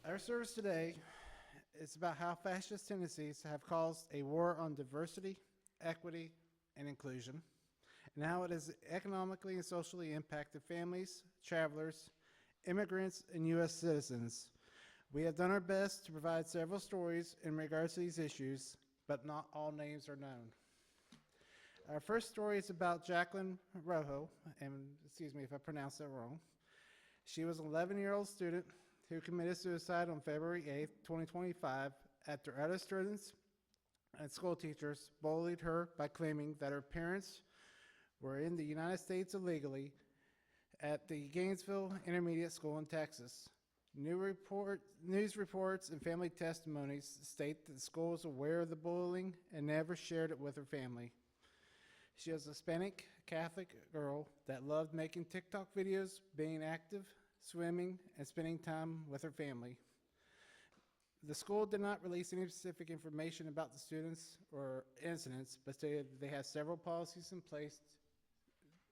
Our service today is about how fascist tendencies have caused a war on diversity, equity, and inclusion, and how it has economically and socially impacted families, travelers, immigrants, and U.S. citizens. We have done our best to provide several stories in regards to these issues, but not all names are known. Our first story is about Jacqueline Rojo, and excuse me if I pronounced that wrong. She was an 11-year-old student who committed suicide on February 8, 2025, after other students and school teachers bullied her by claiming that her parents were in the United States illegally at the Gainesville Intermediate School in Texas. News reports and family testimonies state that the school was aware of the bullying and never shared it with her family. She was a Hispanic Catholic girl that loved making TikTok videos, being active, swimming, and spending time with her family. The school did not release any specific information about the students or incidents, but stated they have several policies in place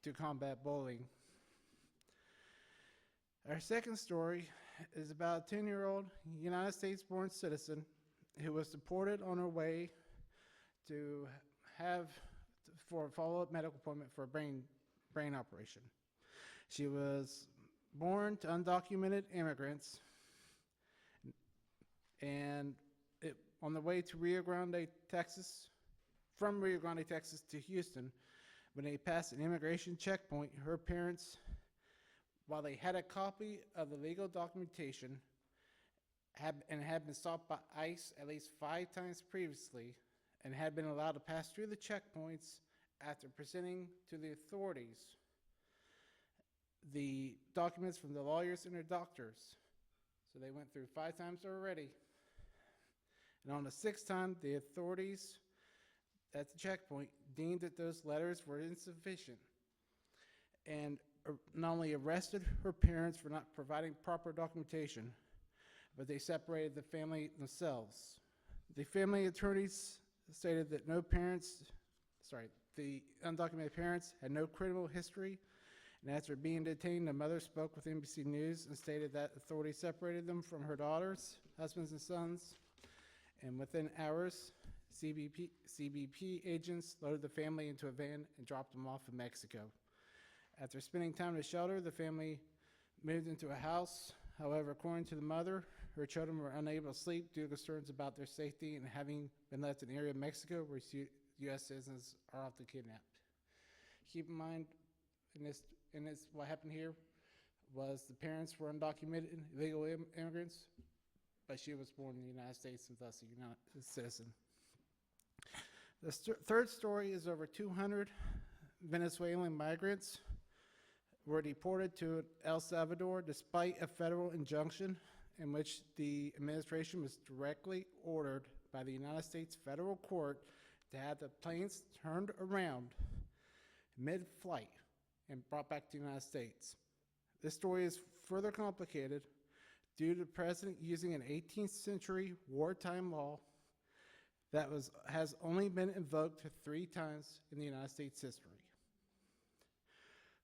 to combat bullying. Our second story is about a 10-year-old United States-born citizen who was deported on her way to for a follow-up medical appointment for a brain operation. She was born to undocumented immigrants, and on the way to Rio Grande, Texas, from Rio Grande, Texas to Houston, when they passed an immigration checkpoint, her parents, while they had a copy of the legal documentation had been stopped by ICE at least 5 times previously and had been allowed to pass through the checkpoints after presenting to the authorities the documents from the lawyers and their doctors. So they went through 5 times already. And on the 6th time, the authorities at the checkpoint deemed that those letters were insufficient and not only arrested her parents for not providing proper documentation, but they separated the family themselves. The family attorneys stated that the undocumented parents had no criminal history, and after being detained, the mother spoke with NBC News and stated that authorities separated them from her daughters, husbands, and sons, and within hours, CBP agents loaded the family into a van and dropped them off in Mexico. After spending time in a shelter, the family moved into a house. However, according to the mother, her children were unable to sleep due to concerns about their safety and having been left in the area of Mexico where U.S. citizens are often kidnapped. Keep in mind, what happened here was the parents were undocumented illegal immigrants, but she was born in the United States and thus a United citizen. The third story is over 200 Venezuelan migrants were deported to El Salvador despite a federal injunction in which the administration was directly ordered by the United States federal court to have the planes turned around mid-flight and brought back to the United States. This story is further complicated due to the president using an 18th century wartime law that has only been invoked 3 times in the United States history,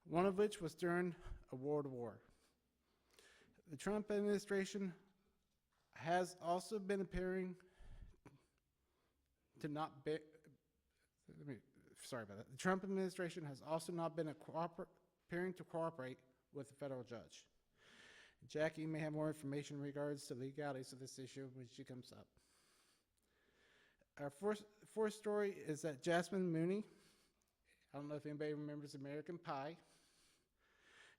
one of which was during a world war. The Trump administration has also been appearing to not be, sorry about that. The Trump administration has also not been appearing to cooperate with the federal judge. Jackie may have more information in regards to legalities of this issue when she comes up. Our fourth story is that Jasmine Mooney, I don't know if anybody remembers American Pie.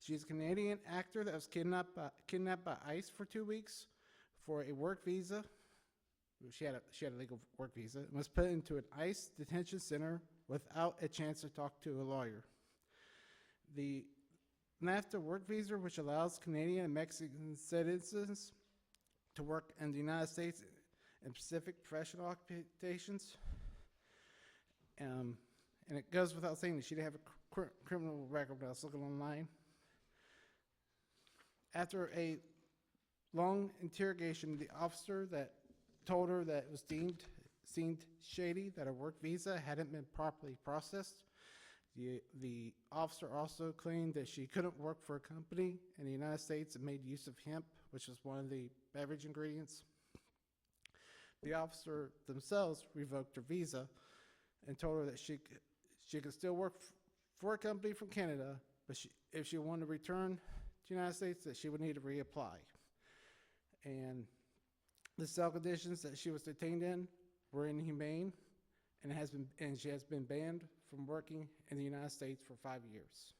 She's a Canadian actor that was kidnapped by ICE for 2 weeks for a work visa. She had a legal work visa and was put into an ICE detention center without a chance to talk to a lawyer. The NAFTA work visa, which allows Canadian and Mexican citizens to work in the United States in specific professional occupations, and it goes without saying that she didn't have a criminal record when I was looking online. After a long interrogation, the officer that told her that it was seemed shady that her work visa hadn't been properly processed, The officer also claimed that she couldn't work for a company in the United States that made use of hemp, which was one of the beverage ingredients. The officer themselves revoked her visa and told her that she could still work for a company from Canada, but if she wanted to return to the United States, that she would need to reapply. And the cell conditions that she was detained in were inhumane, and she has been banned from working in the United States for 5 years.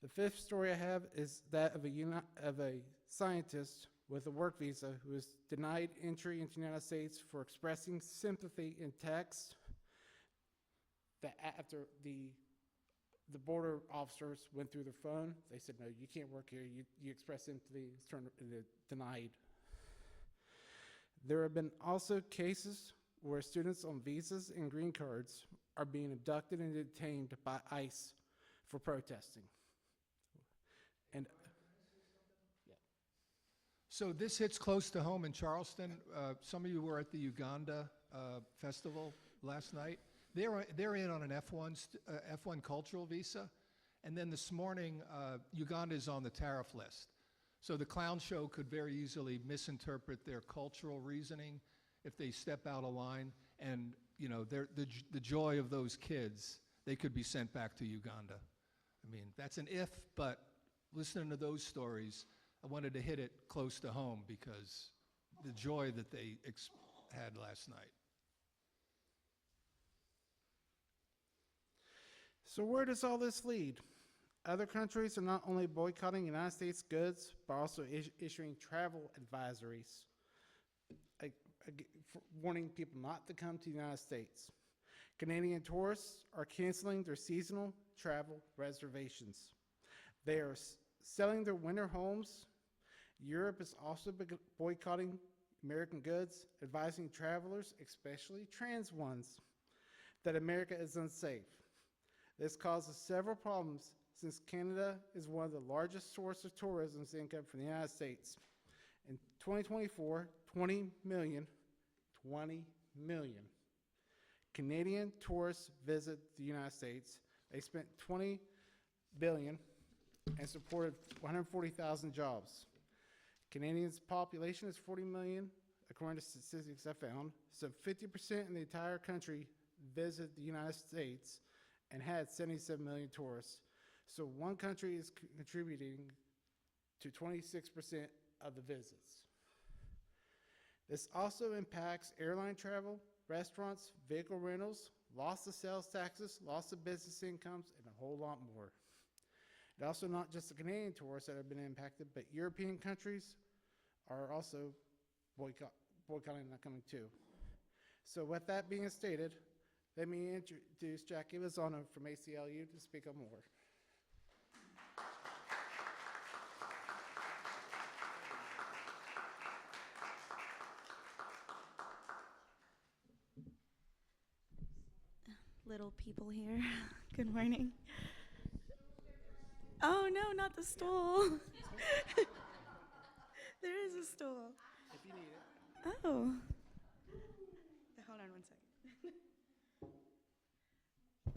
The fifth story I have is that of a scientist with a work visa who was denied entry into the United States for expressing sympathy in text. That after the border officers went through their phone, they said, no, you can't work here. You express sympathy, it's denied. There have been also cases where students on visas and green cards are being abducted and detained by ICE for protesting. And yeah. So this hits close to home in Charleston. Some of you were at the Uganda festival last night. They're in on an F1 cultural visa, and then this morning Uganda is on the tariff list. So the clown show could very easily misinterpret their cultural reasoning if they step out of line, and you know, the joy of those kids, they could be sent back to Uganda. I mean, that's an if, but listening to those stories, I wanted to hit it close to home because the joy that they had last night. So where does all this lead? Other countries are not only boycotting United States goods, but also issuing travel advisories, warning people not to come to the United States. Canadian tourists are canceling their seasonal travel reservations. They are selling their winter homes. Europe is also boycotting American goods, advising travelers, especially trans ones, that America is unsafe. This causes several problems since Canada is one of the largest sources of tourism's income from the United States. In 2024, 20 million Canadian tourists visit the United States. They spent $20 billion and supported 140,000 jobs. Canadians' population is 40 million, according to statistics I found. So 50% in the entire country visit the United States and had 77 million tourists. So one country is contributing to 26% of the visits. This also impacts airline travel, restaurants, vehicle rentals, loss of sales taxes, loss of business incomes, and a whole lot more. And also not just the Canadian tourists that have been impacted, but European countries are also boycotting not coming too. So with that being stated, let me introduce Jackie Lozano from ACLU to speak on more. Little people here. Good morning. Oh no, not the stool. There is a stool. If you need it. Oh. Hold on one second.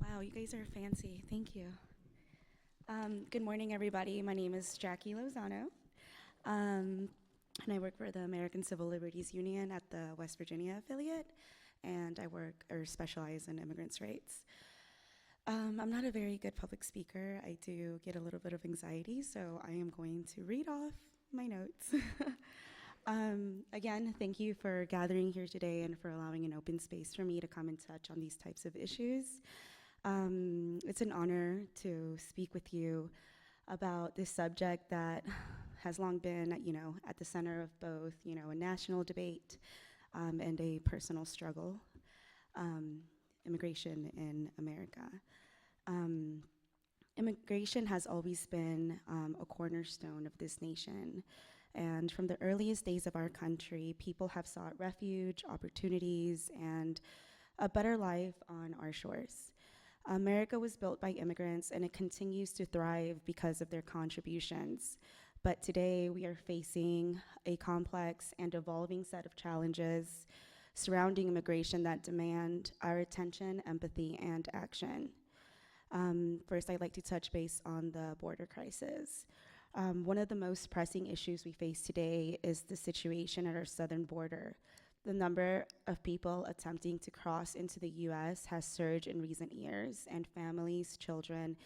Wow, you guys are fancy. Thank you. Good morning, everybody. My name is Jackie Lozano, and I work for the American Civil Liberties Union at the West Virginia affiliate, and I work or specialize in immigrants' rights. I'm not a very good public speaker. I do get a little bit of anxiety, so I am going to read off my notes. Again, thank you for gathering here today and for allowing an open space for me to come and touch on these types of issues. It's an honor to speak with you about this subject that has long been, at the center of both, a national debate and a personal struggle, immigration in America. Immigration has always been a cornerstone of this nation. And from the earliest days of our country, people have sought refuge, opportunities, and a better life on our shores. America was built by immigrants, and it continues to thrive because of their contributions. But today, we are facing a complex and evolving set of challenges surrounding immigration that demand our attention, empathy, and action. First, I'd like to touch base on the border crisis. One of the most pressing issues we face today is the situation at our southern border. The number of people attempting to cross into the US has surged in recent years, and families, children,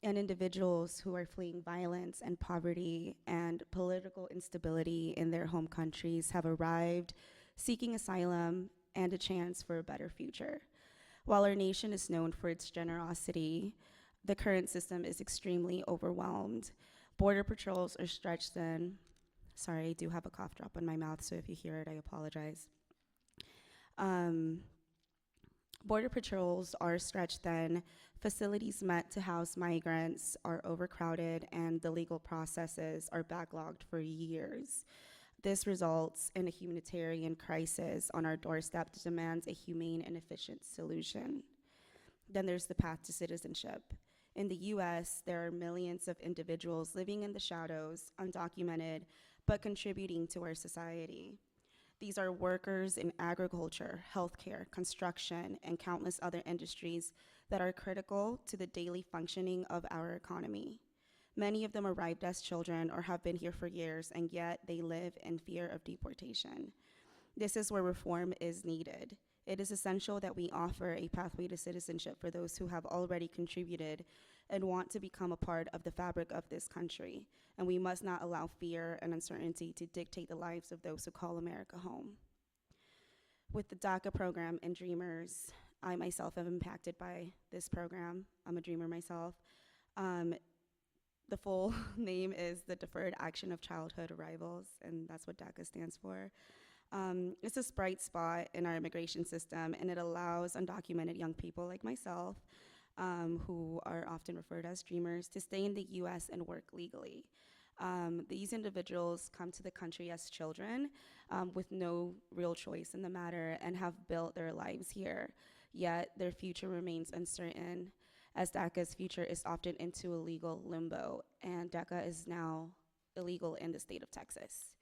and individuals who are fleeing violence and poverty and political instability in their home countries have arrived seeking asylum and a chance for a better future. While our nation is known for its generosity, the current system is extremely overwhelmed. Border patrols are stretched thin. Sorry, I do have a cough drop in my mouth, so if you hear it, I apologize. Border patrols are stretched thin. Facilities meant to house migrants are overcrowded, and the legal processes are backlogged for years. This results in a humanitarian crisis on our doorstep that demands a humane and efficient solution. Then there's the path to citizenship. In the US, there are millions of individuals living in the shadows, undocumented, but contributing to our society. These are workers in agriculture, healthcare, construction, and countless other industries that are critical to the daily functioning of our economy. Many of them arrived as children or have been here for years, and yet they live in fear of deportation. This is where reform is needed. It is essential that we offer a pathway to citizenship for those who have already contributed and want to become a part of the fabric of this country. And we must not allow fear and uncertainty to dictate the lives of those who call America home. With the DACA program and Dreamers, I myself am impacted by this program. I'm a dreamer myself. The full name is the Deferred Action of Childhood Arrivals, and that's what DACA stands for. It's a bright spot in our immigration system, and it allows undocumented young people like myself, who are often referred as dreamers, to stay in the US and work legally. These individuals come to the country as children with no real choice in the matter and have built their lives here, yet their future remains uncertain, as DACA's future is often into a legal limbo, and DACA is now illegal in the state of Texas.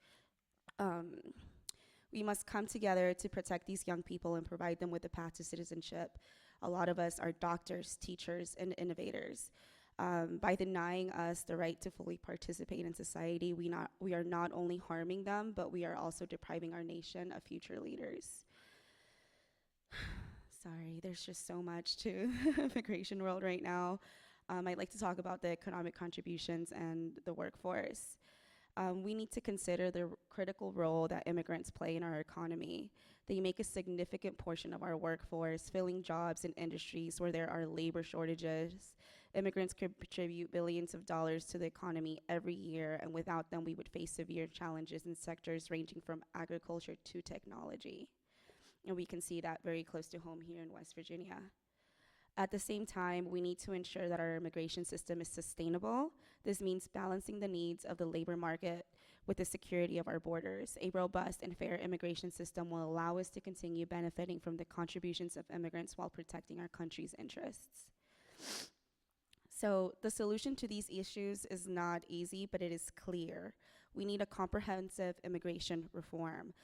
We must come together to protect these young people and provide them with a path to citizenship. A lot of us are doctors, teachers, and innovators. By denying us the right to fully participate in society, we are not only harming them, but we are also depriving our nation of future leaders. Sorry, there's just so much to the immigration world right now. I'd like to talk about the economic contributions and the workforce. We need to consider the critical role that immigrants play in our economy. They make a significant portion of our workforce, filling jobs in industries where there are labor shortages. Immigrants contribute billions of dollars to the economy every year, and without them, we would face severe challenges in sectors ranging from agriculture to technology. And we can see that very close to home here in West Virginia. At the same time, we need to ensure that our immigration system is sustainable. This means balancing the needs of the labor market with the security of our borders. A robust and fair immigration system will allow us to continue benefiting from the contributions of immigrants while protecting our country's interests. So the solution to these issues is not easy, but it is clear. We need a comprehensive immigration reform.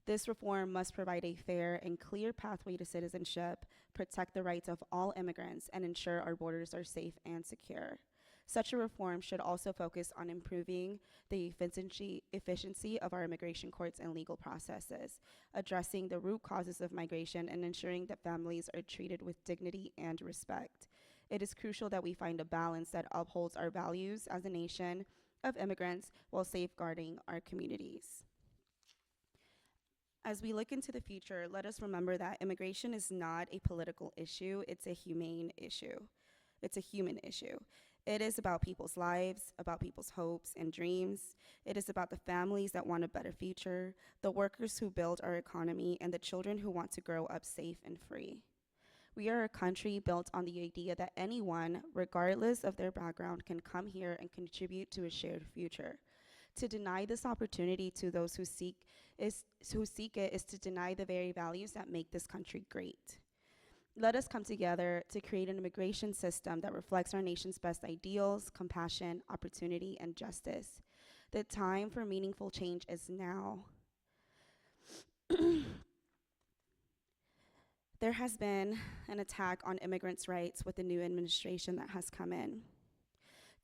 This reform must provide a fair and clear pathway to citizenship, protect the rights of all immigrants, and ensure our borders are safe and secure. Such a reform should also focus on improving the efficiency of our immigration courts and legal processes, addressing the root causes of migration, and ensuring that families are treated with dignity and respect. It is crucial that we find a balance that upholds our values as a nation of immigrants while safeguarding our communities. As we look into the future, let us remember that immigration is not a political issue, it's a humane issue. It's a human issue. It is about people's lives, about people's hopes and dreams. It is about the families that want a better future, the workers who build our economy, and the children who want to grow up safe and free. We are a country built on the idea that anyone, regardless of their background, can come here and contribute to a shared future. To deny this opportunity to those who seek it is to deny the very values that make this country great. Let us come together to create an immigration system that reflects our nation's best ideals, compassion, opportunity, and justice. The time for meaningful change is now. There has been an attack on immigrants' rights with the new administration that has come in.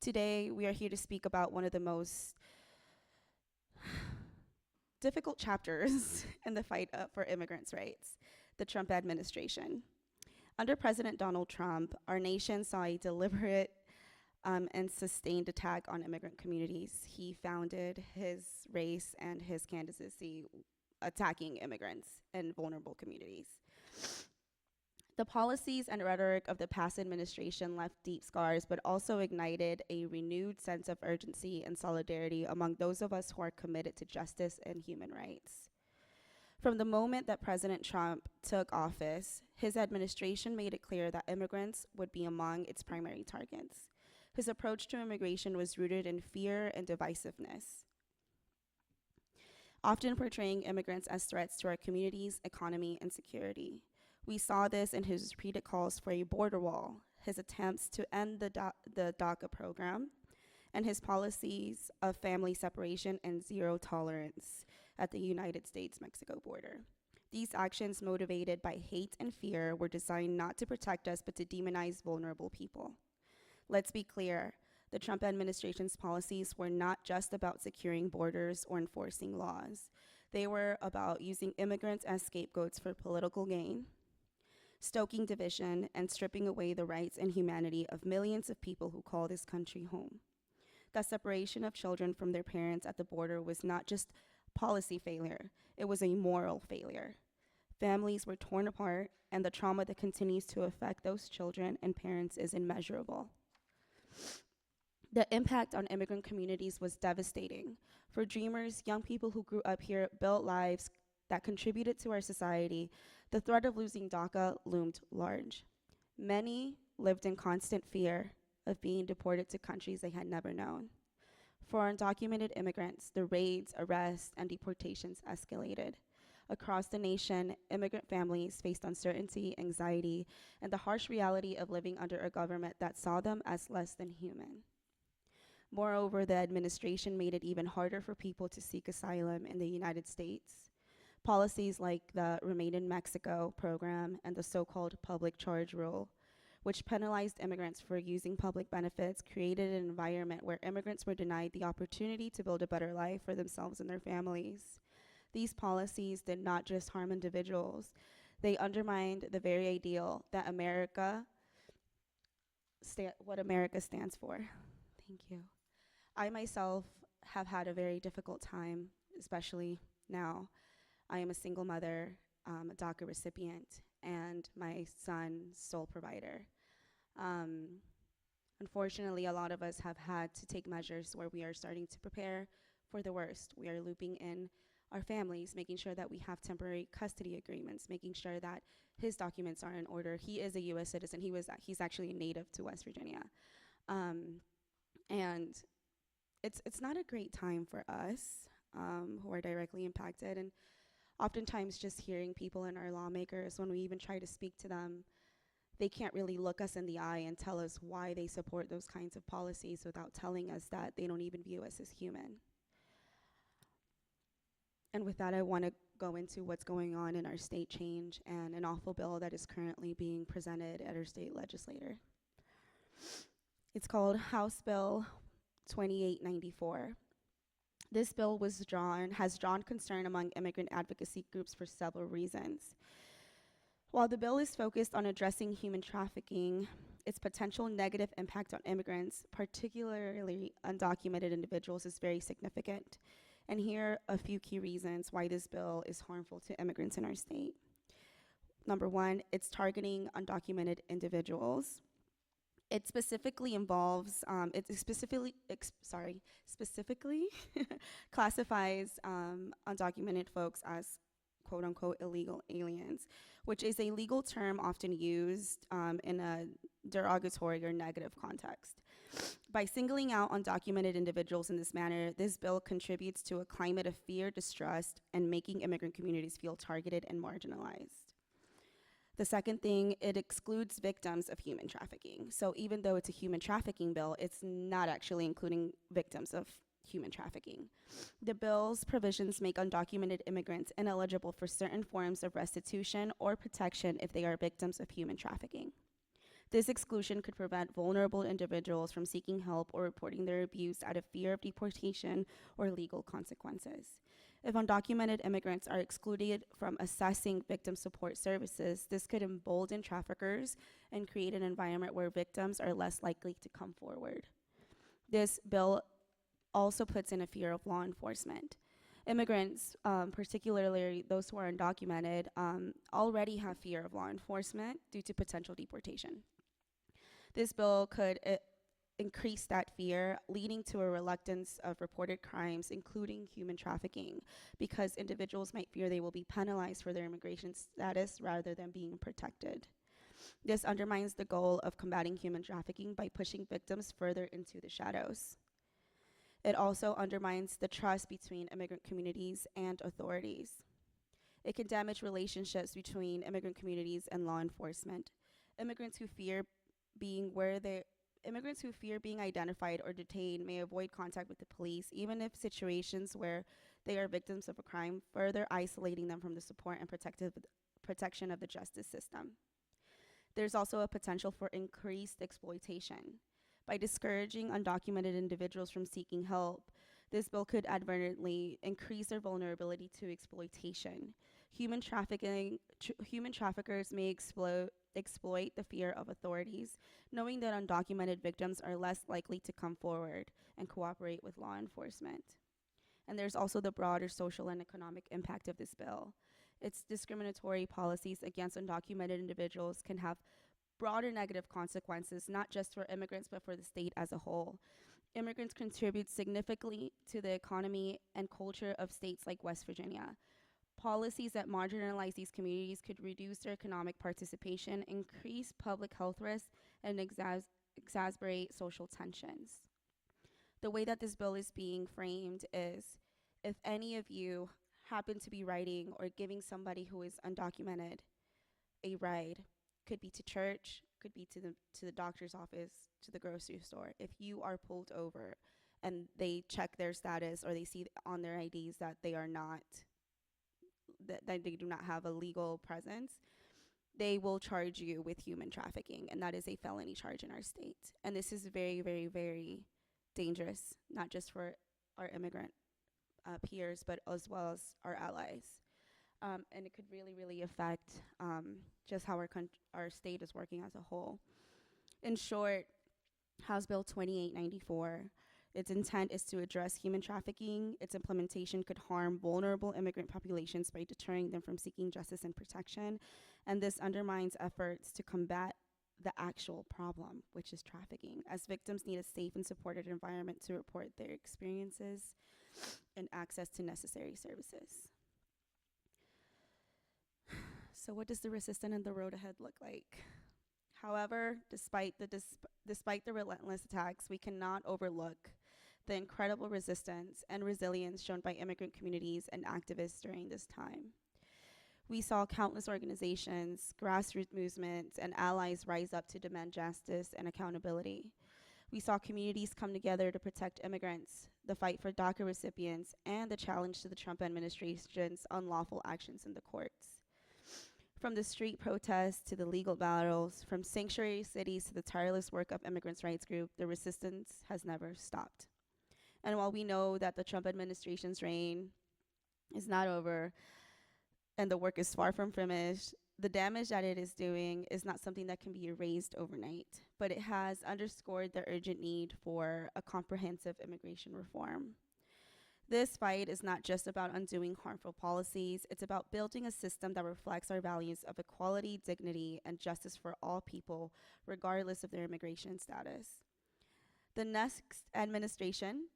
Today, we are here to speak about one of the most difficult chapters in the fight for immigrants' rights, the Trump administration. Under President Donald Trump, our nation saw a deliberate and sustained attack on immigrant communities. He founded his race and his candidacy attacking immigrants and vulnerable communities. The policies and rhetoric of the past administration left deep scars, but also ignited a renewed sense of urgency and solidarity among those of us who are committed to justice and human rights. From the moment that President Trump took office, his administration made it clear that immigrants would be among its primary targets. His approach to immigration was rooted in fear and divisiveness, often portraying immigrants as threats to our communities, economy, and security. We saw this in his repeated calls for a border wall, his attempts to end the DACA program, and his policies of family separation and zero tolerance at the United States-Mexico border. These actions, motivated by hate and fear, were designed not to protect us, but to demonize vulnerable people. Let's be clear, the Trump administration's policies were not just about securing borders or enforcing laws. They were about using immigrants as scapegoats for political gain, stoking division, and stripping away the rights and humanity of millions of people who call this country home. The separation of children from their parents at the border was not just policy failure, it was a moral failure. Families were torn apart, and the trauma that continues to affect those children and parents is immeasurable. The impact on immigrant communities was devastating. For dreamers, young people who grew up here, built lives that contributed to our society, the threat of losing DACA loomed large. Many lived in constant fear of being deported to countries they had never known. For undocumented immigrants, the raids, arrests, and deportations escalated. Across the nation, immigrant families faced uncertainty, anxiety, and the harsh reality of living under a government that saw them as less than human. Moreover, the administration made it even harder for people to seek asylum in the United States. Policies like the Remain in Mexico program and the so-called public charge rule, which penalized immigrants for using public benefits, created an environment where immigrants were denied the opportunity to build a better life for themselves and their families. These policies did not just harm individuals, they undermined the very ideal that what America stands for. Thank you. I myself have had a very difficult time, especially now. I am a single mother, a DACA recipient, and my son's sole provider. Unfortunately, a lot of us have had to take measures where we are starting to prepare for the worst. We are looping in our families, making sure that we have temporary custody agreements, making sure that his documents are in order. He is a US citizen. He's actually native to West Virginia. And it's not a great time for us who are directly impacted. And oftentimes just hearing people and our lawmakers, when we even try to speak to them, they can't really look us in the eye and tell us why they support those kinds of policies without telling us that they don't even view us as human. And with that, I want to go into what's going on in our state change and an awful bill that is currently being presented at our state legislature. It's called House Bill 2894. This bill has drawn concern among immigrant advocacy groups for several reasons. While the bill is focused on addressing human trafficking, its potential negative impact on immigrants, particularly undocumented individuals, is very significant. And here are a few key reasons why this bill is harmful to immigrants in our state. Number one, it's targeting undocumented individuals. It specifically involves, specifically classifies undocumented folks as quote unquote illegal aliens, which is a legal term often used in a derogatory or negative context. By singling out undocumented individuals in this manner, this bill contributes to a climate of fear, distrust, and making immigrant communities feel targeted and marginalized. The second thing, it excludes victims of human trafficking. So even though it's a human trafficking bill, it's not actually including victims of human trafficking. The bill's provisions make undocumented immigrants ineligible for certain forms of restitution or protection if they are victims of human trafficking. This exclusion could prevent vulnerable individuals from seeking help or reporting their abuse out of fear of deportation or legal consequences. If undocumented immigrants are excluded from assessing victim support services, this could embolden traffickers and create an environment where victims are less likely to come forward. This bill also puts in a fear of law enforcement. Immigrants, particularly those who are undocumented, already have fear of law enforcement due to potential deportation. This bill could increase that fear, leading to a reluctance of reported crimes, including human trafficking, because individuals might fear they will be penalized for their immigration status rather than being protected. This undermines the goal of combating human trafficking by pushing victims further into the shadows. It also undermines the trust between immigrant communities and authorities. It can damage relationships between immigrant communities and law enforcement. Immigrants who fear being identified or detained may avoid contact with the police, even if situations where they are victims of a crime, further isolating them from the support and protection of the justice system. There's also a potential for increased exploitation. By discouraging undocumented individuals from seeking help, this bill could advertently increase their vulnerability to exploitation. Human traffickers may exploit the fear of authorities, knowing that undocumented victims are less likely to come forward and cooperate with law enforcement. And there's also the broader social and economic impact of this bill. Its discriminatory policies against undocumented individuals can have broader negative consequences, not just for immigrants, but for the state as a whole. Immigrants contribute significantly to the economy and culture of states like West Virginia. Policies that marginalize these communities could reduce their economic participation, increase public health risks, and exacerbate social tensions. The way that this bill is being framed is, if any of you happen to be riding or giving somebody who is undocumented a ride, could be to church, could be to the doctor's office, to the grocery store. If you are pulled over and they check their status or they see on their IDs that they are not, that they do not have a legal presence, they will charge you with human trafficking, and that is a felony charge in our state. And this is very, very, very dangerous, not just for our immigrant peers, but as well as our allies. And it could really, really affect just how our state is working as a whole. In short, House Bill 2894, its intent is to address human trafficking. Its implementation could harm vulnerable immigrant populations by deterring them from seeking justice and protection. And this undermines efforts to combat the actual problem, which is trafficking, as victims need a safe and supported environment to report their experiences and access to necessary services. So what does the resistance and the road ahead look like? However, despite the relentless attacks, we cannot overlook the incredible resistance and resilience shown by immigrant communities and activists during this time. We saw countless organizations, grassroots movements, and allies rise up to demand justice and accountability. We saw communities come together to protect immigrants, the fight for DACA recipients, and the challenge to the Trump administration's unlawful actions in the courts. From the street protests to the legal battles, from sanctuary cities to the tireless work of immigrants' rights group, the resistance has never stopped. And while we know that the Trump administration's reign is not over and the work is far from finished, the damage that it is doing is not something that can be erased overnight, but it has underscored the urgent need for a comprehensive immigration reform. This fight is not just about undoing harmful policies, it's about building a system that reflects our values of equality, dignity, and justice for all people, regardless of their immigration status. The next administration,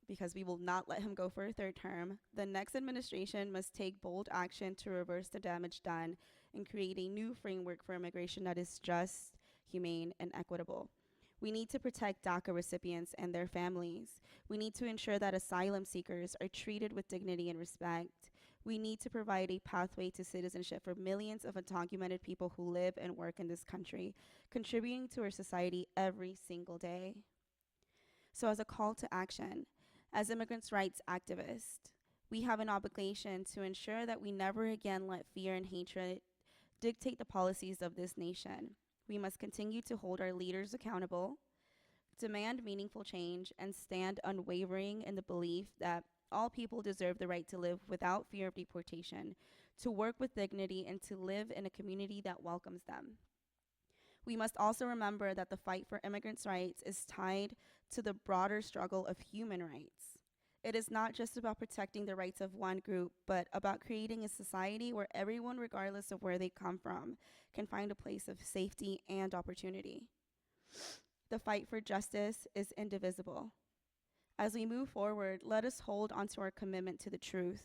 because we will not let him go for a third term, the next administration must take bold action to reverse the damage done and create a new framework for immigration that is just, humane, and equitable. We need to protect DACA recipients and their families. We need to ensure that asylum seekers are treated with dignity and respect. We need to provide a pathway to citizenship for millions of undocumented people who live and work in this country, contributing to our society every single day. So as a call to action, As immigrants' rights activists, we have an obligation to ensure that we never again let fear and hatred dictate the policies of this nation. We must continue to hold our leaders accountable, demand meaningful change, and stand unwavering in the belief that all people deserve the right to live without fear of deportation, to work with dignity, and to live in a community that welcomes them. We must also remember that the fight for immigrants' rights is tied to the broader struggle of human rights. It is not just about protecting the rights of one group, but about creating a society where everyone, regardless of where they come from, can find a place of safety and opportunity. The fight for justice is indivisible. As we move forward, let us hold onto our commitment to the truth.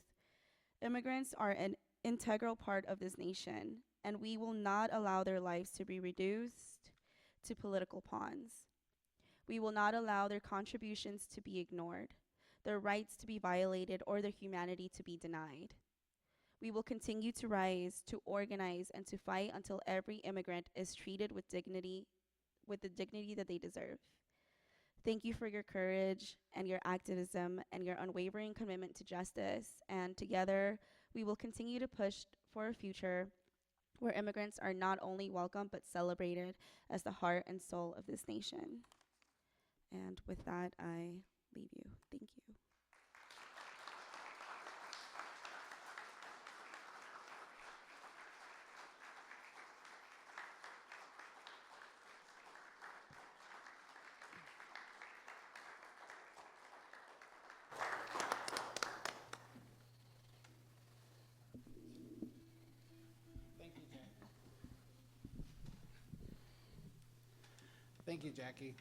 Immigrants are an integral part of this nation, and we will not allow their lives to be reduced to political pawns. We will not allow their contributions to be ignored, their rights to be violated, or their humanity to be denied. We will continue to rise, to organize, and to fight until every immigrant is treated with dignity, with the dignity that they deserve. Thank you for your courage and your activism and your unwavering commitment to justice. And together, we will continue to push for a future where immigrants are not only welcome, but celebrated as the heart and soul of this nation. And with that, I leave you. Thank you. Thank you, Jackie.